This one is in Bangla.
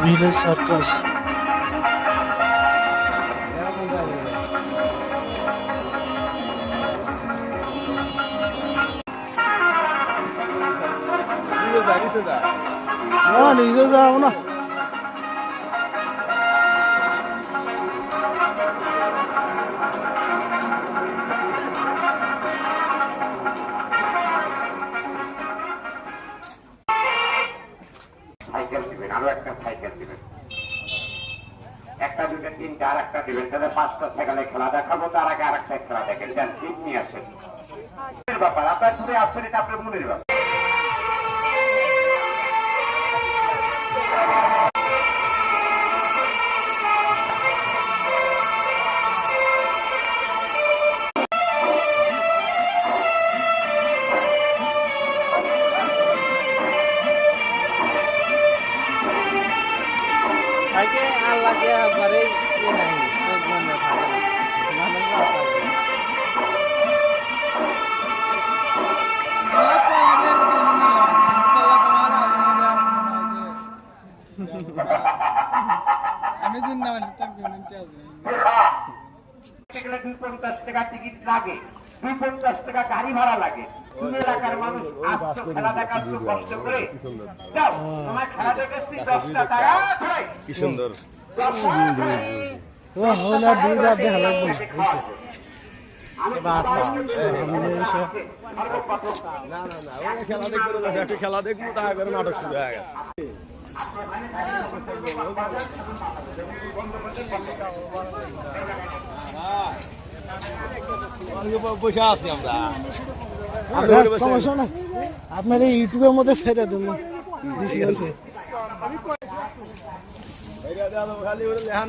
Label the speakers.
Speaker 1: Village circus. নিজে যাও না,
Speaker 2: সাইকেল দিবেন, আরো একটা সাইকেল দিবেন, একটা দুটো তিনটা আর একটা দিবেন, তাহলে 5টা সাইকেলে খেলা দেখাবো। তার আগে আর একটা খেলা দেখেন, যান ঠিক নিয়ে আসেন। ব্যাপার আপনার ঘুরে আসছেন, এটা আপনার মনের ব্যাপার।
Speaker 3: আমি জিন্না
Speaker 2: 250 টাকা টিকিট লাগে, 250 টাকা গাড়ি ভাড়া লাগে। এলাকার মানুষ আসছো খেলা দেখার জন্য কষ্ট করে, যাও তোমার খেলা দেখাচ্ছি 10 টাকা। কি সুন্দর
Speaker 4: খেলা দেখবো, তারপরে নাটক শুরু হয়ে গেছে। বসে আছি আমরা,
Speaker 1: সমস্যা না, আপনার এই ইউটিউবের মধ্যে ছেড়ে দেবো।
Speaker 4: খালি লেখা